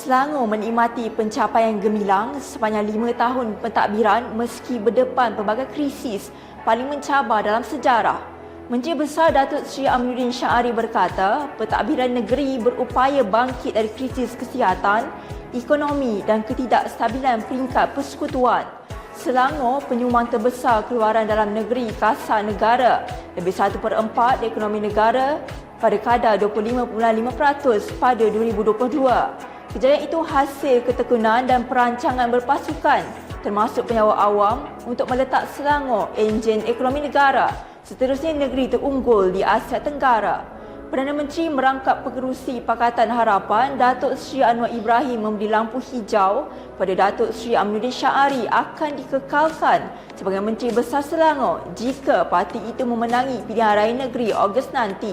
Selangor menikmati pencapaian gemilang sepanjang 5 tahun pentadbiran meski berdepan pelbagai krisis paling mencabar dalam sejarah. Menteri Besar Datuk Seri Aminuddin Syahari berkata, pentadbiran negeri berupaya bangkit dari krisis kesihatan, ekonomi dan ketidakstabilan peringkat persekutuan. Selangor penyumbang terbesar keluaran dalam negeri kasar negara, lebih 1/4 ekonomi negara pada kadar 25.5% pada 2022. Kejayaan itu hasil ketekunan dan perancangan berpasukan termasuk penyewa awam untuk meletak Selangor enjin ekonomi negara seterusnya negeri terunggul di Asia Tenggara. Perdana Menteri merangkap pengerusi Pakatan Harapan Datuk Seri Anwar Ibrahim memberi lampu hijau pada Datuk Seri Aminuddin Syahari akan dikekalkan sebagai Menteri Besar Selangor jika parti itu memenangi pilihan raya negeri Ogos nanti.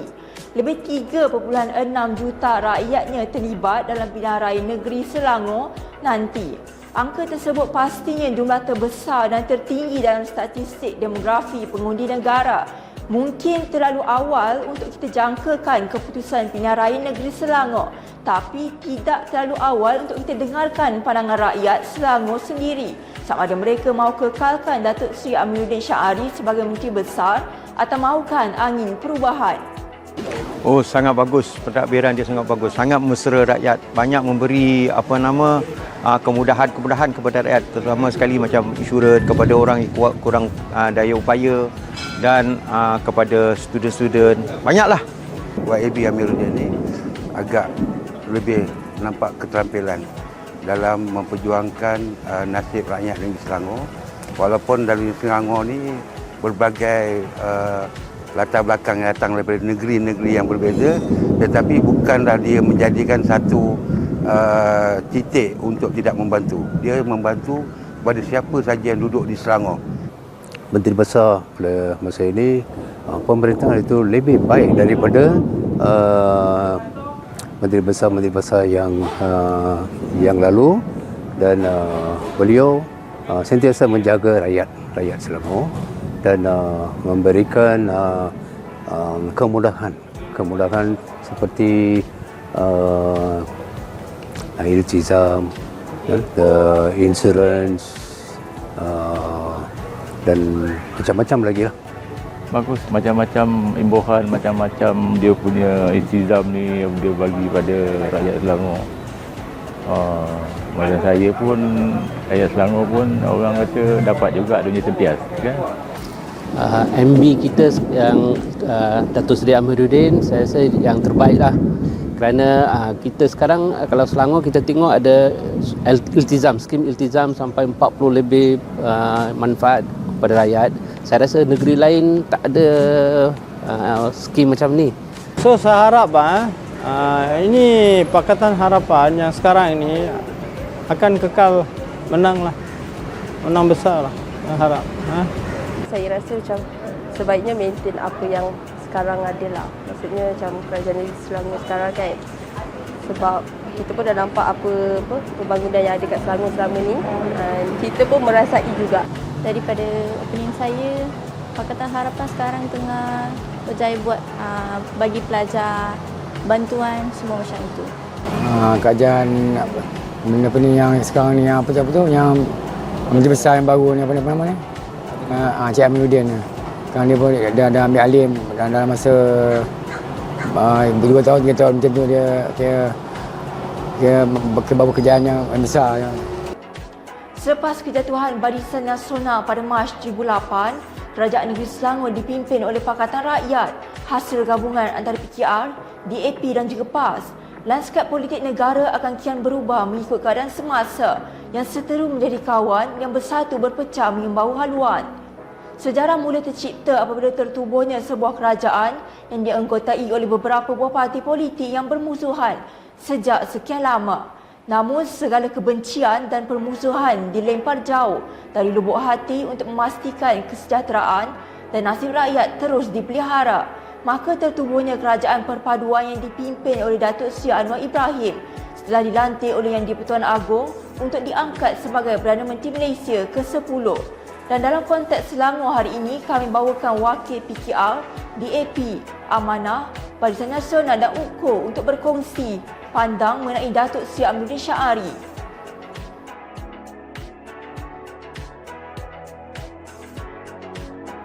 Lebih 3.6 juta rakyatnya terlibat dalam pilihan raya negeri Selangor nanti. Angka tersebut pastinya jumlah terbesar dan tertinggi dalam statistik demografi pengundi negara. Mungkin terlalu awal untuk kita jangkakan keputusan pilihan raya negeri Selangor, tapi tidak terlalu awal untuk kita dengarkan pandangan rakyat Selangor sendiri sama ada mereka mahu kekalkan Datuk Seri Aminuddin Syahari sebagai Menteri Besar atau mahukan angin perubahan. Oh, sangat bagus. Pentadbiran dia sangat bagus. Sangat mesra rakyat. Banyak memberi kemudahan-kemudahan kepada rakyat. Terutama sekali macam insurans kepada orang yang kurang daya upaya dan kepada student-student. Banyaklah. YAB Amiruddin ni agak lebih nampak keterampilan dalam memperjuangkan nasib rakyat negeri Selangor. Walaupun dalam Selangor ni berbagai latar belakang yang datang daripada negeri-negeri yang berbeza, tetapi bukanlah dia menjadikan satu titik untuk tidak membantu. Dia membantu kepada siapa saja yang duduk di Selangor. Menteri Besar pada masa ini, pemerintahan itu lebih baik daripada menteri besar yang lalu, dan beliau sentiasa menjaga rakyat Selangor dan memberikan kemudahan seperti iltizam, insurans, dan macam-macam lagi lah. Bagus, macam-macam imbuhan, macam-macam dia punya iltizam ni dia bagi pada rakyat Selangor. Macam saya pun, rakyat Selangor pun orang kata dapat juga dunia tempias kan. MB kita yang Datuk Seri Amiruddin, saya rasa yang terbaik lah. Kerana kita sekarang kalau Selangor kita tengok ada iltizam, skim iltizam sampai 40 lebih manfaat kepada rakyat. Saya rasa negeri lain tak ada skim macam ni. So saya harap ini Pakatan Harapan yang sekarang ini akan kekal menang besar lah, saya harap. Saya rasa macam sebaiknya maintain apa yang sekarang ada lah. Maksudnya macam kerajaan negeri Selangor sekarang kan. Sebab kita pun dah nampak apa pembangunan yang ada kat Selangor selama ni. Kita pun merasai juga. Daripada opinion saya, Pakatan Harapan sekarang tengah berjaya buat bagi pelajar bantuan semua macam itu. Kerajaan benda ni yang sekarang ni yang apa tu yang Menteri Besar yang baru ni apa nama ni? Cik Aminuddin. Sekarang dia pun dah ambil alih dalam masa 2 tahun 3 tahun macam tu dia bawa kerjaan yang besar. Selepas kejatuhan Barisan Nasional pada Mac 2008, Kerajaan Negeri Selangor dipimpin oleh Pakatan Rakyat, hasil gabungan antara PKR, DAP dan juga PAS. Lanskap politik negara akan kian berubah mengikut keadaan semasa yang seteru menjadi kawan, yang bersatu berpecah mengimbau haluan. Sejarah mula tercipta apabila tertubuhnya sebuah kerajaan yang dianggotai oleh beberapa buah parti politik yang bermusuhan sejak sekian lama. Namun segala kebencian dan permusuhan dilempar jauh dari lubuk hati untuk memastikan kesejahteraan dan nasib rakyat terus dipelihara. Maka tertubuhnya kerajaan perpaduan yang dipimpin oleh Datuk Seri Anwar Ibrahim setelah dilantik oleh Yang di-Pertuan Agong untuk diangkat sebagai Perdana Menteri Malaysia ke-10. Dan dalam konteks Selangor hari ini, kami bawakan wakil PKR, DAP, Amanah, Barisan Nasional dan UKO untuk berkongsi pandang mengenai Datuk Seri Amiruddin Syahari.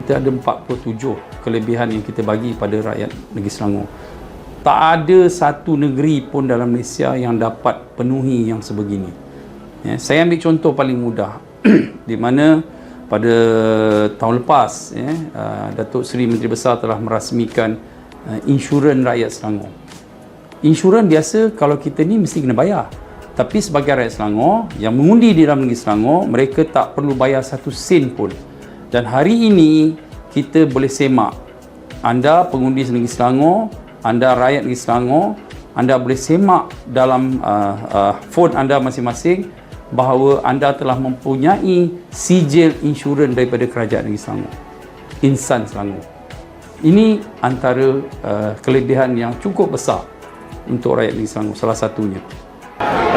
Kita ada 47 kelebihan yang kita bagi pada rakyat negeri Selangor. Tak ada satu negeri pun dalam Malaysia yang dapat penuhi yang sebegini. Ya, saya ambil contoh paling mudah di mana pada tahun lepas Datuk Seri Menteri Besar telah merasmikan insurans rakyat Selangor. Insurans biasa kalau kita ni mesti kena bayar. Tapi sebagai rakyat Selangor yang mengundi di dalam negeri Selangor, mereka tak perlu bayar 1 sen pun. Dan hari ini kita boleh semak, anda pengundi negeri Selangor, anda rakyat negeri Selangor, anda boleh semak dalam phone anda masing-masing bahawa anda telah mempunyai sijil insurans daripada kerajaan negeri Selangor, Insan Selangor. Ini antara kelebihan yang cukup besar untuk rakyat negeri Selangor, salah satunya.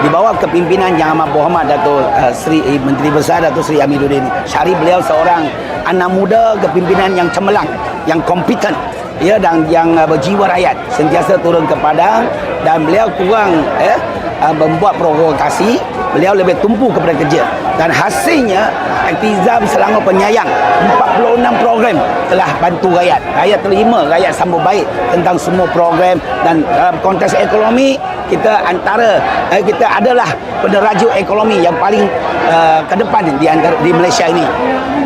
Di bawah kepimpinan Yang Amat Berhormat Datuk Seri Menteri Besar Datuk Seri Amiruddin Syahari, beliau seorang anak muda kepimpinan yang cemerlang, yang kompeten, ya, dan yang berjiwa rakyat, sentiasa turun ke padang, dan beliau kurang membuat provokasi, beliau lebih tumpu kepada kerja. Dan hasilnya Iltizam Selangor Penyayang 46 program telah bantu rakyat. Rakyat terima, rakyat sambut baik tentang semua program. Dan dalam konteks ekonomi, kita kita adalah peneraju ekonomi yang paling ke depan di Malaysia ini.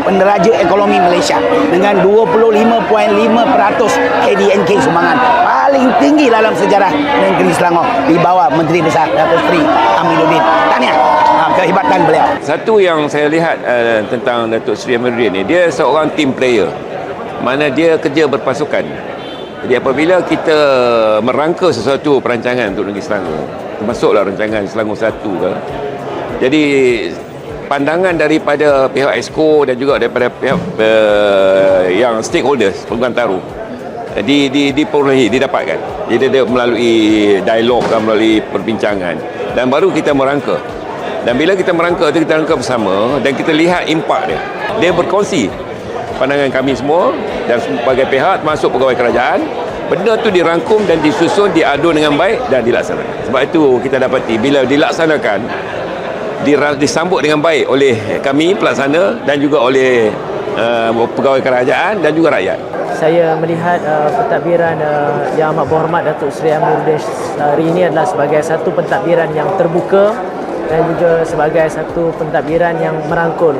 Peneraju ekonomi Malaysia dengan 25.5% KDNK sumbangan paling tinggi dalam sejarah negeri Selangor di bawah Menteri Besar Datuk Seri Amiruddin. Tahniah kehebatan beliau. Satu yang saya lihat tentang Datuk Seri Amiruddin ni, dia seorang team player, mana dia kerja berpasukan. Jadi apabila kita merangka sesuatu perancangan untuk negeri Selangor, termasuklah rancangan Selangor 1 ke, jadi pandangan daripada pihak Exco dan juga daripada pihak yang stakeholders, peguam taruh, diperolehi, didapatkan. Jadi dia melalui dialog, melalui perbincangan, dan baru kita merangka. Dan bila kita merangka itu, kita rangka bersama dan kita lihat impak dia. Dia berkongsi pandangan kami semua dan sebagai pihak termasuk pegawai kerajaan. Benda tu dirangkum dan disusun, diadu dengan baik dan dilaksanakan. Sebab itu kita dapati bila dilaksanakan, disambut dengan baik oleh kami pelaksana dan juga oleh pegawai kerajaan dan juga rakyat. Saya melihat pentadbiran Yang Amat Berhormat Datuk Seri Amiruddin Syahari ini adalah sebagai satu pentadbiran yang terbuka dan juga sebagai satu pentadbiran yang merangkul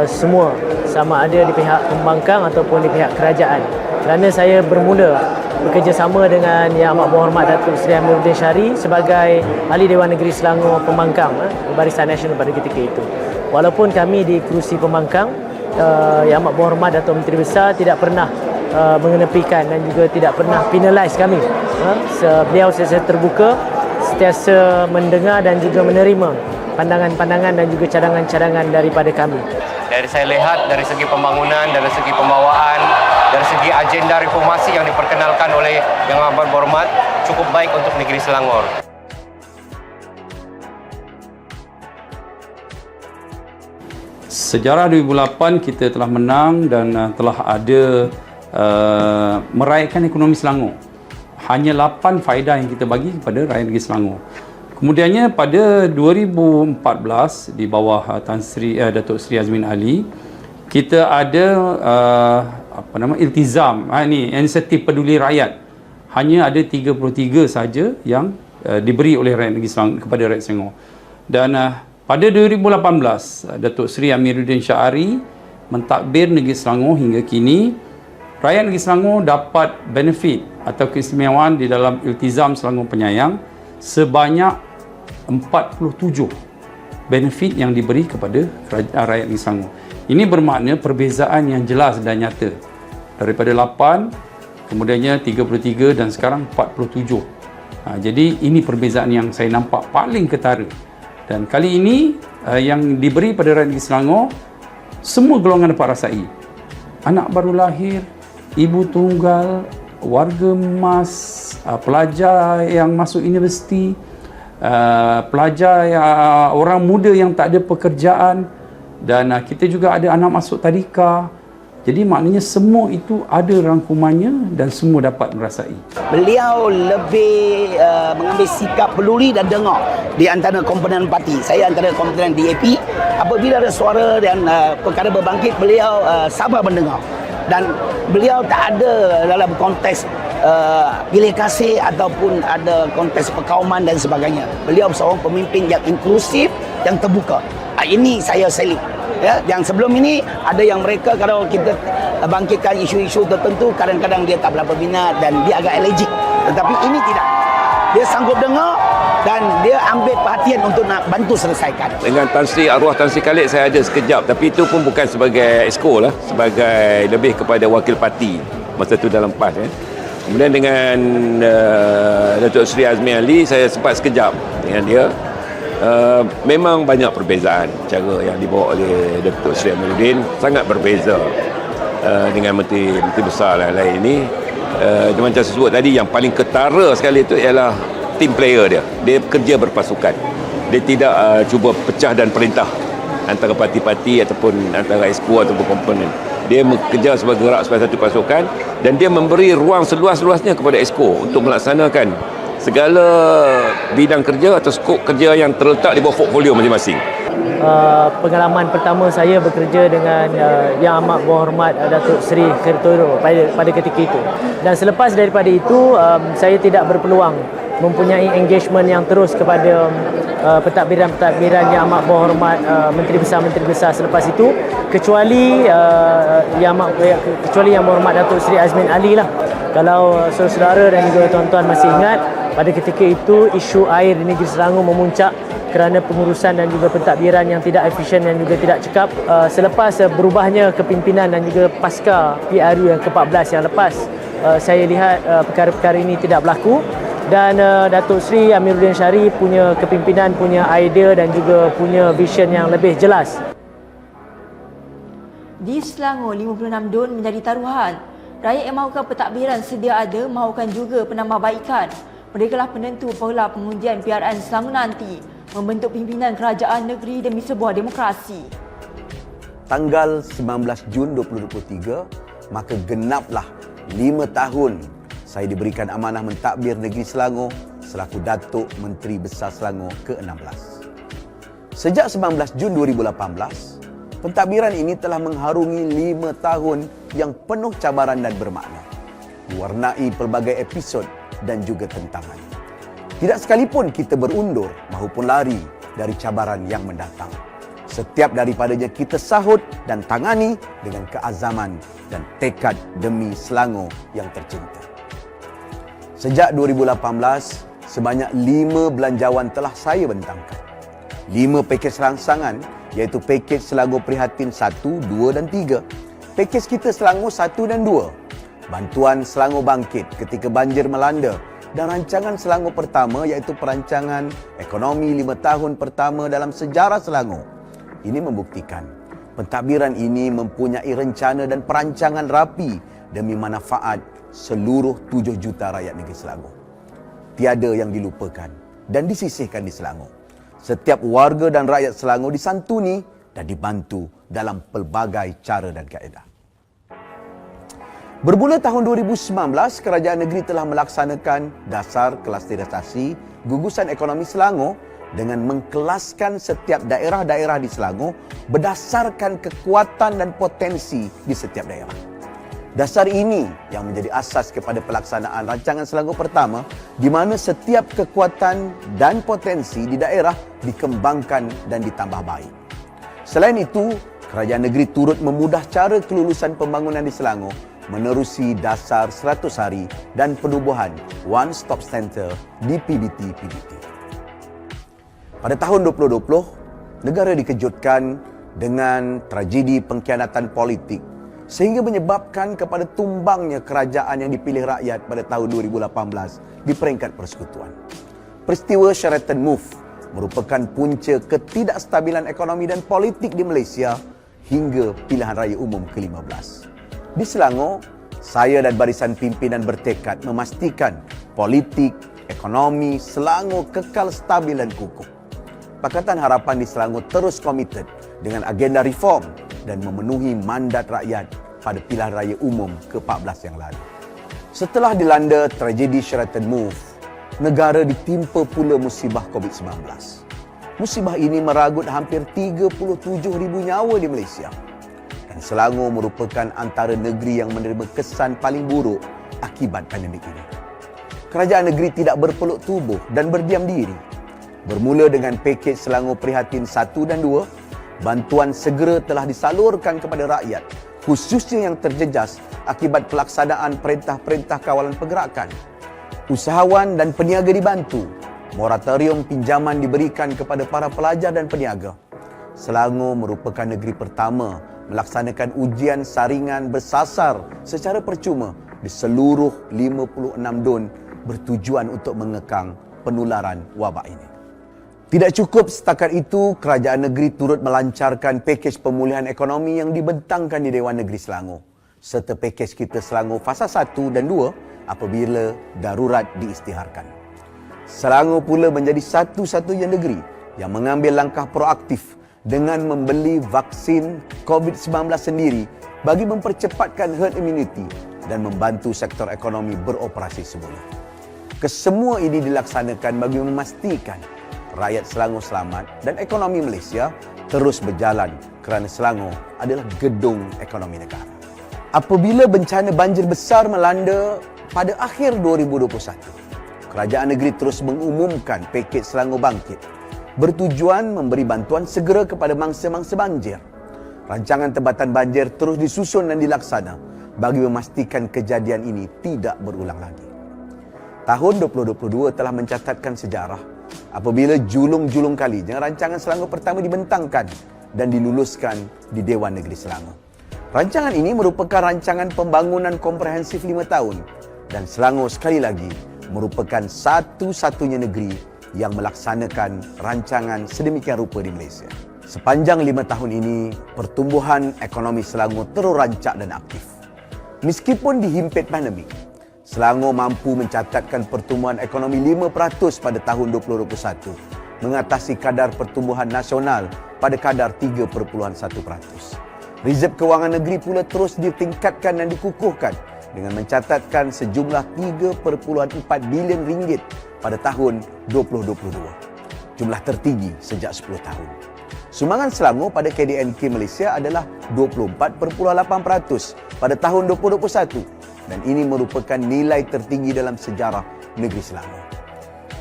semua, sama ada di pihak pembangkang ataupun di pihak kerajaan. Kerana saya bermula bekerjasama dengan Yang Amat Berhormat Datuk Seri Amiruddin Syahari sebagai Ahli Dewan Negeri Selangor Pembangkang Barisan Nasional pada ketika itu. Walaupun kami di kerusi pembangkang, Yang Amat Berhormat Datuk Menteri Besar tidak pernah mengenepikan dan juga tidak pernah penalize kami. Beliau sentiasa terbuka, sentiasa mendengar dan juga menerima pandangan-pandangan dan juga cadangan-cadangan daripada kami. Dari saya lihat, dari segi pembangunan, dari segi pembawaan, dari segi agenda reformasi yang diperkenalkan oleh Yang Amat Berhormat cukup baik untuk negeri Selangor. Sejarah 2008 kita telah menang dan telah ada meraihkan ekonomi Selangor. Hanya 8 faedah yang kita bagi kepada rakyat negeri Selangor. Kemudiannya pada 2014 di bawah Datuk Seri Azmin Ali, kita ada iltizam, ini inisiatif peduli rakyat. Hanya ada 33 saja yang diberi oleh rakyat negeri Selangor kepada rakyat Selangor. Dan pada 2018 Datuk Seri Amiruddin Syahari mentadbir negeri Selangor hingga kini, rakyat negeri Selangor dapat benefit atau keistimewaan di dalam iltizam Selangor Penyayang sebanyak 47 benefit yang diberi kepada rakyat negeri Selangor. Ini bermakna perbezaan yang jelas dan nyata. Daripada 8, kemudiannya 33 dan sekarang 47. Jadi ini perbezaan yang saya nampak paling ketara. Dan kali ini yang diberi pada rakyat negeri Selangor, semua golongan dapat rasai. Anak baru lahir, ibu tunggal, warga emas, pelajar yang masuk universiti, pelajar orang muda yang tak ada pekerjaan, dan kita juga ada anak masuk tadika, Jadi maknanya semua itu ada rangkumannya dan semua dapat merasai. Beliau lebih mengambil sikap peduli dan dengar di antara komponen parti. Saya antara komponen DAP. Apabila ada suara dan perkara berbangkit, beliau sabar mendengar. Dan beliau tak ada dalam konteks pilih kasih ataupun ada konteks perkauman dan sebagainya. Beliau seorang pemimpin yang inklusif, yang terbuka. Ini saya salute. Ya, yang sebelum ini ada yang mereka kalau kita bangkitkan isu-isu tertentu kadang-kadang dia tak berapa minat dan dia agak allergic. Tetapi ini tidak. Dia sanggup dengar dan dia ambil perhatian untuk nak bantu selesaikan. Dengan arwah Tan Sri Khalid saya ada sekejap, tapi itu pun bukan sebagai exco lah, sebagai lebih kepada wakil parti masa tu dalam PAS. Kemudian dengan Datuk Seri Azmi Ali saya sempat sekejap dengan dia. Memang banyak perbezaan cara yang dibawa oleh Datuk Seri Amiruddin, sangat berbeza dengan menteri besar lain-lain ini. Macam saya sebut tadi, yang paling ketara sekali itu ialah team player dia. Dia kerja berpasukan. Dia tidak cuba pecah dan perintah antara parti-parti ataupun antara exco ataupun komponen. Dia bekerja sebagai gerak sebagai satu pasukan dan dia memberi ruang seluas-luasnya kepada exco untuk melaksanakan segala bidang kerja atau skop kerja yang terletak di bawah portfolio masing-masing. Pengalaman pertama saya bekerja dengan Yang Amat Berhormat Datuk Seri Kertoro pada ketika itu. Dan selepas daripada itu, saya tidak berpeluang mempunyai engagement yang terus kepada pentadbiran-pentadbiran Yang Amat Berhormat Menteri Besar selepas itu, kecuali Yang Berhormat Datuk Seri Azmin Ali lah. Kalau saudara-saudara dan juga tuan-tuan masih ingat, pada ketika itu isu air di negeri Selangor memuncak kerana pengurusan dan juga pentadbiran yang tidak efisien dan juga tidak cekap. Selepas berubahnya kepimpinan dan juga pasca PRU yang ke-14 yang lepas, saya lihat perkara-perkara ini tidak berlaku dan Datuk Seri Amiruddin Syari punya kepimpinan, punya idea dan juga punya vision yang lebih jelas. Di Selangor, 56 DUN menjadi taruhan. Rakyat yang mahukan pentadbiran sedia ada, mahukan juga penambahbaikan. Merekalah penentu pola pengujian PRN Selangor nanti, membentuk pimpinan kerajaan negeri demi sebuah demokrasi. Tanggal 19 Jun 2023, maka genaplah 5 tahun saya diberikan amanah mentadbir negeri Selangor selaku Datuk Menteri Besar Selangor ke-16. Sejak 19 Jun 2018, pentadbiran ini telah mengharungi 5 tahun yang penuh cabaran dan bermakna, mewarnai pelbagai episod dan juga tentangan. Tidak sekalipun kita berundur maupun lari dari cabaran yang mendatang. Setiap daripadanya kita sahut dan tangani dengan keazaman dan tekad demi Selangor yang tercinta. Sejak 2018, sebanyak 5 belanjawan telah saya bentangkan. 5 pakej rangsangan, iaitu pakej Selangor Prihatin 1, 2 dan 3, pakej Kita Selangor 1 dan 2, bantuan Selangor Bangkit ketika banjir melanda, dan rancangan Selangor Pertama iaitu perancangan ekonomi 5 tahun pertama dalam sejarah Selangor. Ini membuktikan pentadbiran ini mempunyai rencana dan perancangan rapi demi manfaat seluruh 7 juta rakyat negeri Selangor. Tiada yang dilupakan dan disisihkan di Selangor. Setiap warga dan rakyat Selangor disantuni dan dibantu dalam pelbagai cara dan kaedah. Bermula tahun 2019, kerajaan negeri telah melaksanakan dasar klasterisasi gugusan ekonomi Selangor dengan mengkelaskan setiap daerah-daerah di Selangor berdasarkan kekuatan dan potensi di setiap daerah. Dasar ini yang menjadi asas kepada pelaksanaan rancangan Selangor Pertama, di mana setiap kekuatan dan potensi di daerah dikembangkan dan ditambah baik. Selain itu, kerajaan negeri turut memudah cara kelulusan pembangunan di Selangor menerusi dasar 100 hari dan penubuhan One Stop Center di PBT-PBT. Pada tahun 2020, negara dikejutkan dengan tragedi pengkhianatan politik sehingga menyebabkan kepada tumbangnya kerajaan yang dipilih rakyat pada tahun 2018 di peringkat persekutuan. Peristiwa Sheraton Move merupakan punca ketidakstabilan ekonomi dan politik di Malaysia hingga pilihan raya umum ke-15. Di Selangor, saya dan barisan pimpinan bertekad memastikan politik, ekonomi Selangor kekal stabil dan kukuh. Pakatan Harapan di Selangor terus komited dengan agenda reform dan memenuhi mandat rakyat pada pilihan raya umum ke-14 yang lalu. Setelah dilanda tragedi Sheraton Move, negara ditimpa pula musibah COVID-19. Musibah ini meragut hampir 37,000 nyawa di Malaysia. Dan Selangor merupakan antara negeri yang menerima kesan paling buruk akibat pandemik ini. Kerajaan negeri tidak berpeluk tubuh dan berdiam diri. Bermula dengan pakej Selangor Prihatin 1 dan 2, bantuan segera telah disalurkan kepada rakyat, khususnya yang terjejas akibat pelaksanaan perintah-perintah kawalan pergerakan. Usahawan dan peniaga dibantu. Moratorium pinjaman diberikan kepada para pelajar dan peniaga. Selangor merupakan negeri pertama melaksanakan ujian saringan bersasar secara percuma di seluruh 56 DUN bertujuan untuk mengekang penularan wabak ini. Tidak cukup setakat itu, kerajaan negeri turut melancarkan pakej pemulihan ekonomi yang dibentangkan di Dewan Negeri Selangor serta pakej Kita Selangor Fasa 1 dan 2 apabila darurat diisytiharkan. Selangor pula menjadi satu-satunya negeri yang mengambil langkah proaktif dengan membeli vaksin COVID-19 sendiri bagi mempercepatkan herd immunity dan membantu sektor ekonomi beroperasi semula. Kesemua ini dilaksanakan bagi memastikan rakyat Selangor selamat dan ekonomi Malaysia terus berjalan kerana Selangor adalah gedung ekonomi negara. Apabila bencana banjir besar melanda pada akhir 2021, kerajaan negeri terus mengumumkan pakej Selangor Bangkit bertujuan memberi bantuan segera kepada mangsa-mangsa banjir. Rancangan tempatan banjir terus disusun dan dilaksana bagi memastikan kejadian ini tidak berulang lagi. Tahun 2022 telah mencatatkan sejarah apabila julung-julung kalinya rancangan Selangor pertama dibentangkan dan diluluskan di Dewan Negeri Selangor. Rancangan ini merupakan rancangan pembangunan komprehensif 5 tahun dan Selangor sekali lagi merupakan satu-satunya negeri yang melaksanakan rancangan sedemikian rupa di Malaysia. Sepanjang 5 tahun ini, pertumbuhan ekonomi Selangor terus rancak dan aktif. Meskipun dihimpit pandemik, Selangor mampu mencatatkan pertumbuhan ekonomi 5% pada tahun 2021, mengatasi kadar pertumbuhan nasional pada kadar 3.1%. Rezerv kewangan negeri pula terus ditingkatkan dan dikukuhkan dengan mencatatkan sejumlah 3.4 bilion ringgit pada tahun 2022. Jumlah tertinggi sejak 10 tahun. Sumbangan Selangor pada KDNK Malaysia adalah 24.8% pada tahun 2021. Dan ini merupakan nilai tertinggi dalam sejarah negeri Selangor.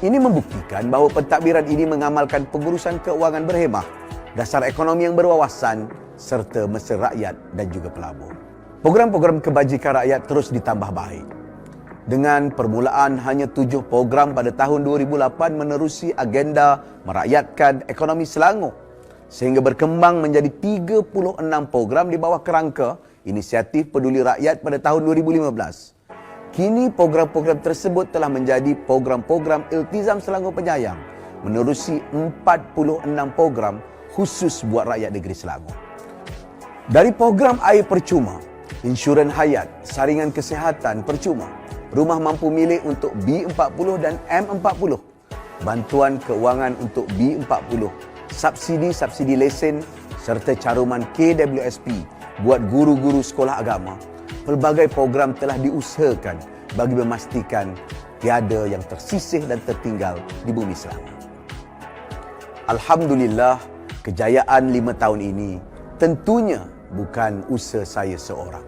Ini membuktikan bahawa pentadbiran ini mengamalkan pengurusan keuangan berhemah, dasar ekonomi yang berwawasan, serta mesra rakyat dan juga pelabur. Program-program kebajikan rakyat terus ditambah baik. Dengan permulaan hanya 7 program pada tahun 2008 menerusi agenda merakyatkan ekonomi Selangor, sehingga berkembang menjadi 36 program di bawah kerangka Inisiatif Peduli Rakyat pada tahun 2015. Kini program-program tersebut telah menjadi program-program Iltizam Selangor Penyayang menerusi 46 program khusus buat rakyat negeri Selangor. Dari program air percuma, insurans hayat, saringan kesihatan percuma, rumah mampu milik untuk B40 dan M40, bantuan keuangan untuk B40, subsidi lesen serta caruman KWSP buat guru-guru sekolah agama, pelbagai program telah diusahakan bagi memastikan tiada yang tersisih dan tertinggal di bumi Selangor. Alhamdulillah, kejayaan 5 tahun ini tentunya bukan usaha saya seorang.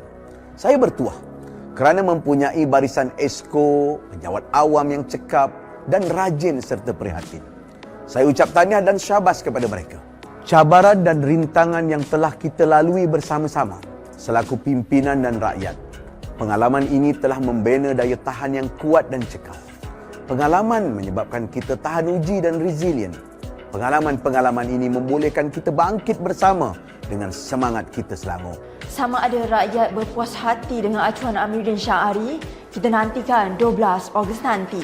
Saya bertuah kerana mempunyai barisan esko, pejabat awam yang cekap dan rajin serta prihatin. Saya ucap tahniah dan syabas kepada mereka. Cabaran dan rintangan yang telah kita lalui bersama-sama selaku pimpinan dan rakyat. Pengalaman ini telah membina daya tahan yang kuat dan cekal. Pengalaman menyebabkan kita tahan uji dan resilient. Pengalaman-pengalaman ini membolehkan kita bangkit bersama dengan semangat Kita Selangor. Sama ada rakyat berpuas hati dengan acuan Amiruddin Syahari, kita nantikan 12 Ogos nanti.